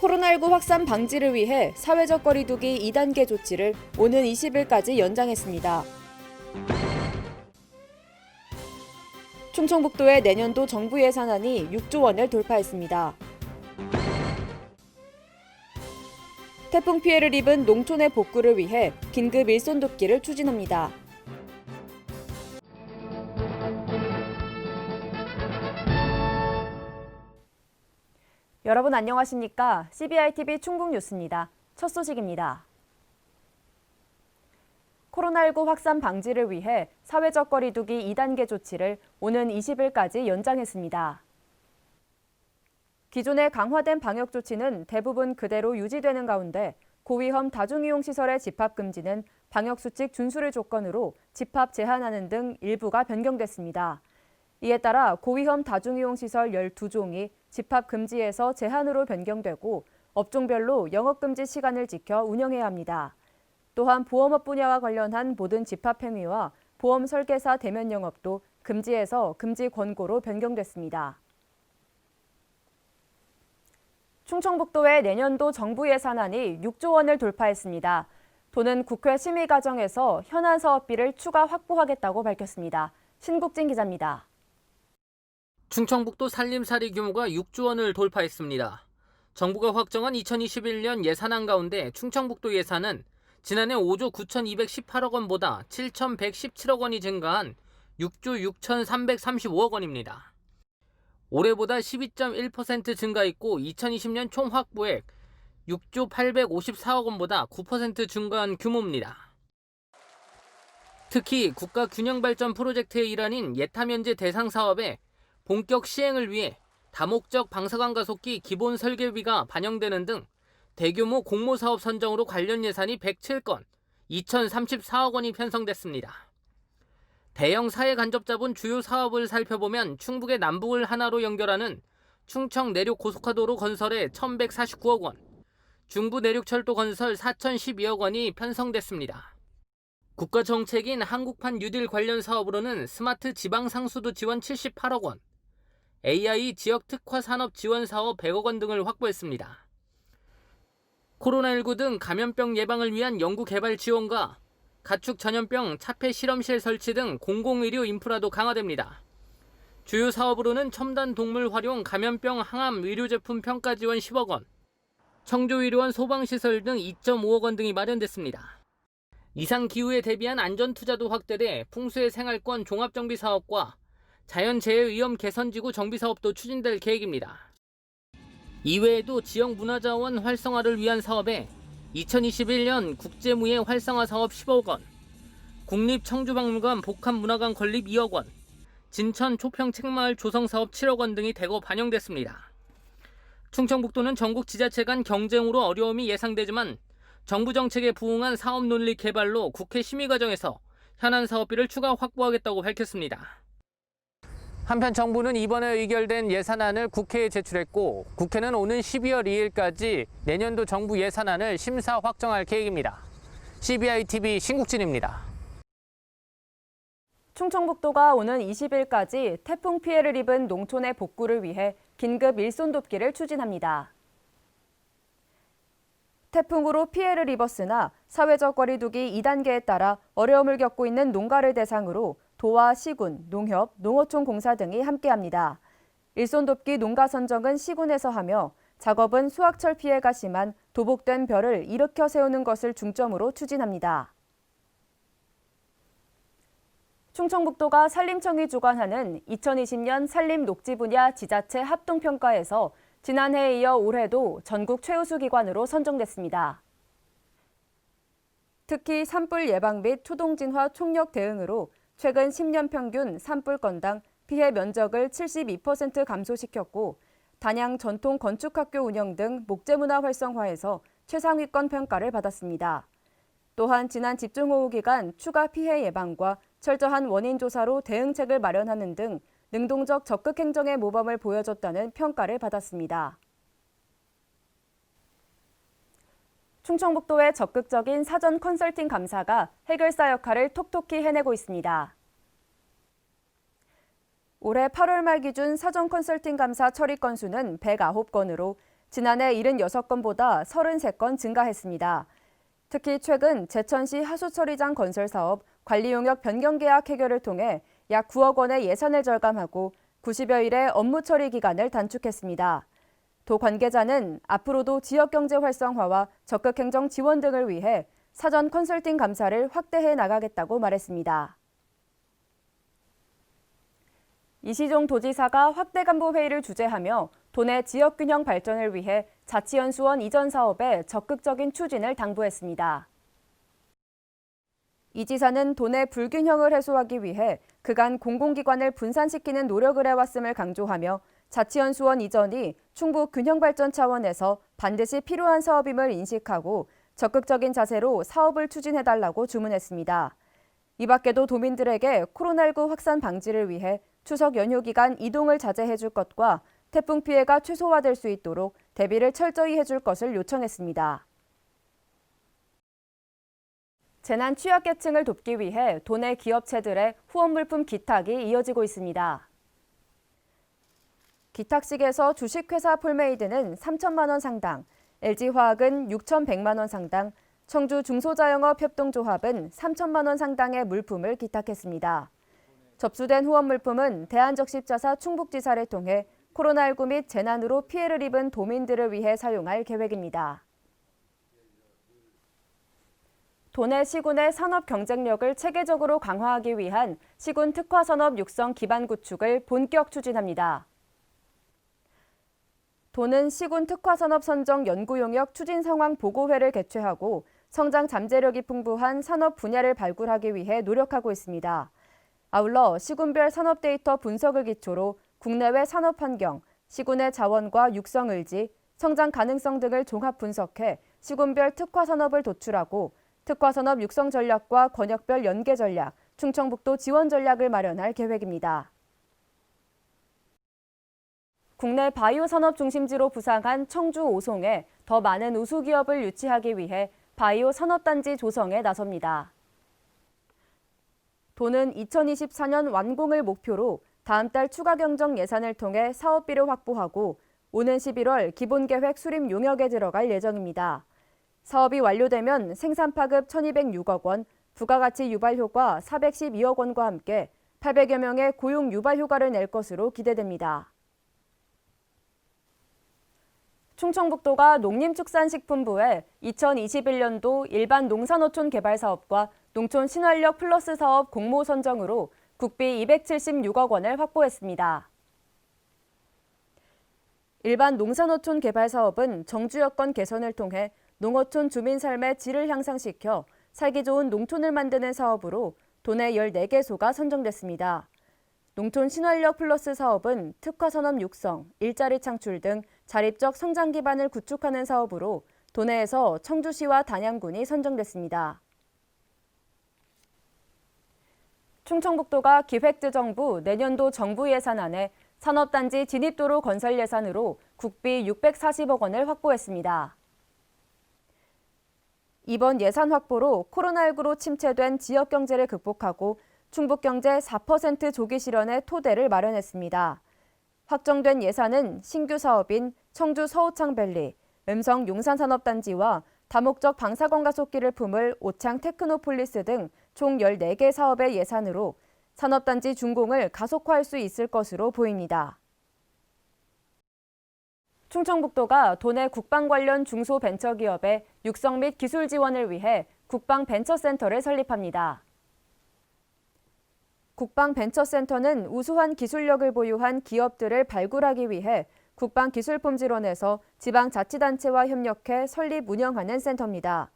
코로나19 확산 방지를 위해 사회적 거리두기 2단계 조치를 오는 20일까지 연장했습니다. 충청북도의 내년도 정부 예산안이 6조 원을 돌파했습니다. 태풍 피해를 입은 농촌의 복구를 위해 긴급 일손 돕기를 추진합니다. 여러분 안녕하십니까? CBI-TV 충북 뉴스입니다. 첫 소식입니다. 코로나19 확산 방지를 위해 사회적 거리두기 2단계 조치를 오는 20일까지 연장했습니다. 기존의 강화된 방역 조치는 대부분 그대로 유지되는 가운데 고위험 다중이용시설의 집합 금지는 방역수칙 준수를 조건으로 집합 제한하는 등 일부가 변경됐습니다. 이에 따라 고위험 다중이용시설 12종이 집합 금지에서 제한으로 변경되고 업종별로 영업금지 시간을 지켜 운영해야 합니다. 또한 보험업 분야와 관련한 모든 집합 행위와 보험 설계사 대면 영업도 금지에서 금지 권고로 변경됐습니다. 충청북도의 내년도 정부 예산안이 6조 원을 돌파했습니다. 도는 국회 심의 과정에서 현안 사업비를 추가 확보하겠다고 밝혔습니다. 신국진 기자입니다. 충청북도 살림살이 규모가 6조 원을 돌파했습니다. 정부가 확정한 2021년 예산안 가운데 충청북도 예산은 지난해 5조 9,218억 원보다 7,117억 원이 증가한 6조 6,335억 원입니다. 올해보다 12.1% 증가했고 2020년 총 확보액 6조 854억 원보다 9% 증가한 규모입니다. 특히 국가균형발전 프로젝트의 일환인 예타면제 대상 사업의 본격 시행을 위해 다목적 방사관 가속기 기본 설계비가 반영되는 등 대규모 공모사업 선정으로 관련 예산이 107건, 2,034억 원이 편성됐습니다. 대형 사회 간접자본 주요 사업을 살펴보면 충북의 남북을 하나로 연결하는 충청 내륙 고속화도로 건설에 1,149억 원, 중부 내륙철도 건설 4,012억 원이 편성됐습니다. 국가정책인 한국판 뉴딜 관련 사업으로는 스마트 지방상수도 지원 78억 원, AI 지역 특화 산업 지원 사업 100억 원 등을 확보했습니다. 코로나19 등 감염병 예방을 위한 연구개발 지원과 가축 전염병 차폐 실험실 설치 등 공공의료 인프라도 강화됩니다. 주요 사업으로는 첨단 동물 활용 감염병 항암 의료제품 평가 지원 10억 원, 청조의료원 소방시설 등 2.5억 원 등이 마련됐습니다. 이상 기후에 대비한 안전투자도 확대돼 풍수의 생활권 종합정비 사업과 자연재해 위험 개선지구 정비 사업도 추진될 계획입니다. 이외에도 지역 문화자원 활성화를 위한 사업에 2021년 국제무예 활성화 사업 10억 원, 국립청주박물관 복합문화관 건립 2억 원, 진천 초평책마을 조성 사업 7억 원 등이 대거 반영됐습니다. 충청북도는 전국 지자체 간 경쟁으로 어려움이 예상되지만 정부 정책에 부응한 사업 논리 개발로 국회 심의 과정에서 현안 사업비를 추가 확보하겠다고 밝혔습니다. 한편 정부는 이번에 의결된 예산안을 국회에 제출했고 국회는 오는 12월 2일까지 내년도 정부 예산안을 심사 확정할 계획입니다. CBI-TV 신국진입니다. 충청북도가 오는 20일까지 태풍 피해를 입은 농촌의 복구를 위해 긴급 일손 돕기를 추진합니다. 태풍으로 피해를 입었으나 사회적 거리두기 2단계에 따라 어려움을 겪고 있는 농가를 대상으로 도와 시군, 농협, 농어촌 공사 등이 함께합니다. 일손 돕기 농가 선정은 시군에서 하며 작업은 수확철 피해가 심한 도복된 벼를 일으켜 세우는 것을 중점으로 추진합니다. 충청북도가 산림청이 주관하는 2020년 산림 녹지 분야 지자체 합동평가에서 지난해에 이어 올해도 전국 최우수 기관으로 선정됐습니다. 특히 산불 예방 및 초동 진화 총력 대응으로 최근 10년 평균 산불 건당 피해 면적을 72% 감소시켰고 단양 전통 건축학교 운영 등 목재문화 활성화에서 최상위권 평가를 받았습니다. 또한 지난 집중호우 기간 추가 피해 예방과 철저한 원인 조사로 대응책을 마련하는 등 능동적 적극 행정의 모범을 보여줬다는 평가를 받았습니다. 충청북도의 적극적인 사전 컨설팅 감사가 해결사 역할을 톡톡히 해내고 있습니다. 올해 8월 말 기준 사전 컨설팅 감사 처리 건수는 109건으로 지난해 76건보다 33건 증가했습니다. 특히 최근 제천시 하수처리장 건설 사업 관리 용역 변경 계약 해결을 통해 약 9억 원의 예산을 절감하고 90여일의 업무 처리 기간을 단축했습니다. 도 관계자는 앞으로도 지역 경제 활성화와 적극 행정 지원 등을 위해 사전 컨설팅 감사를 확대해 나가겠다고 말했습니다. 이시종 도지사가 확대 간부 회의를 주재하며 도내 지역 균형 발전을 위해 자치연수원 이전 사업의 적극적인 추진을 당부했습니다. 이 지사는 도내 불균형을 해소하기 위해 그간 공공기관을 분산시키는 노력을 해왔음을 강조하며 자치연수원 이전이 충북 균형 발전 차원에서 반드시 필요한 사업임을 인식하고 적극적인 자세로 사업을 추진해달라고 주문했습니다. 이 밖에도 도민들에게 코로나19 확산 방지를 위해 추석 연휴 기간 이동을 자제해 줄 것과 태풍 피해가 최소화될 수 있도록 대비를 철저히 해줄 것을 요청했습니다. 재난 취약계층을 돕기 위해 도내 기업체들의 후원 물품 기탁이 이어지고 있습니다. 기탁식에서 주식회사 폴메이드는 3천만 원 상당, LG화학은 6,100만 원 상당, 청주 중소자영업협동조합은 3천만 원 상당의 물품을 기탁했습니다. 접수된 후원 물품은 대한적십자사 충북지사를 통해 코로나19 및 재난으로 피해를 입은 도민들을 위해 사용할 계획입니다. 도내 시군의 산업 경쟁력을 체계적으로 강화하기 위한 시군 특화산업 육성 기반 구축을 본격 추진합니다. 도는 시군 특화산업 선정 연구 용역 추진 상황 보고회를 개최하고 성장 잠재력이 풍부한 산업 분야를 발굴하기 위해 노력하고 있습니다. 아울러 시군별 산업 데이터 분석을 기초로 국내외 산업 환경, 시군의 자원과 육성 의지, 성장 가능성 등을 종합 분석해 시군별 특화 산업을 도출하고 특화 산업 육성 전략과 권역별 연계 전략, 충청북도 지원 전략을 마련할 계획입니다. 국내 바이오 산업 중심지로 부상한 청주 오송에 더 많은 우수 기업을 유치하기 위해 바이오 산업단지 조성에 나섭니다. 도는 2024년 완공을 목표로 다음 달 추가 경정 예산을 통해 사업비를 확보하고 오는 11월 기본계획 수립 용역에 들어갈 예정입니다. 사업이 완료되면 생산 파급 1,206억 원, 부가가치 유발 효과 412억 원과 함께 800여 명의 고용 유발 효과를 낼 것으로 기대됩니다. 충청북도가 농림축산식품부에 2021년도 일반 농산어촌 개발 사업과 농촌 신활력 플러스 사업 공모 선정으로 국비 276억 원을 확보했습니다. 일반 농산어촌 개발 사업은 정주 여건 개선을 통해 농어촌 주민 삶의 질을 향상시켜 살기 좋은 농촌을 만드는 사업으로 도내 14개소가 선정됐습니다. 농촌 신활력 플러스 사업은 특화산업 육성, 일자리 창출 등 자립적 성장 기반을 구축하는 사업으로 도내에서 청주시와 단양군이 선정됐습니다. 충청북도가 기획재정부 내년도 정부 예산안에 산업단지 진입도로 건설 예산으로 국비 640억 원을 확보했습니다. 이번 예산 확보로 코로나19로 침체된 지역 경제를 극복하고 충북 경제 4% 조기 실현의 토대를 마련했습니다. 확정된 예산은 신규 사업인 청주 서우창밸리, 음성 용산산업단지와 다목적 방사선 가속기를 품을 오창 테크노폴리스 등 총 14개 사업의 예산으로 산업단지 준공을 가속화할 수 있을 것으로 보입니다. 충청북도가 도내 국방 관련 중소벤처기업의 육성 및 기술 지원을 위해 국방벤처센터를 설립합니다. 국방벤처센터는 우수한 기술력을 보유한 기업들을 발굴하기 위해 국방기술품질원에서 지방자치단체와 협력해 설립 운영하는 센터입니다.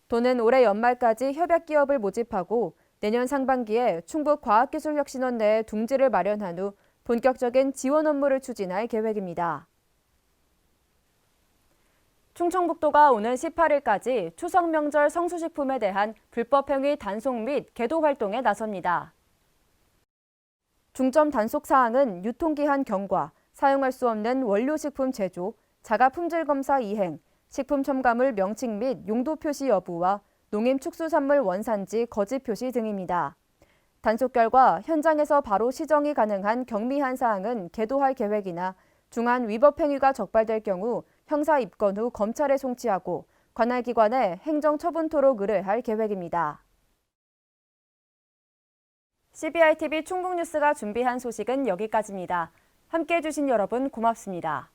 도는 올해 연말까지 협약기업을 모집하고 내년 상반기에 충북과학기술혁신원 내에 둥지를 마련한 후 본격적인 지원 업무를 추진할 계획입니다. 충청북도가 오는 18일까지 추석 명절 성수식품에 대한 불법 행위 단속 및 계도 활동에 나섭니다. 중점 단속 사항은 유통기한 경과, 사용할 수 없는 원료식품 제조, 자가 품질 검사 이행, 식품 첨가물 명칭 및 용도 표시 여부와 농림축수산물 원산지 거짓 표시 등입니다. 단속 결과 현장에서 바로 시정이 가능한 경미한 사항은 계도할 계획이나 중한 위법 행위가 적발될 경우 형사 입건 후 검찰에 송치하고 관할 기관에 행정처분토록 의뢰할 계획입니다. CBI TV 충북뉴스가 준비한 소식은 여기까지입니다. 함께해 주신 여러분 고맙습니다.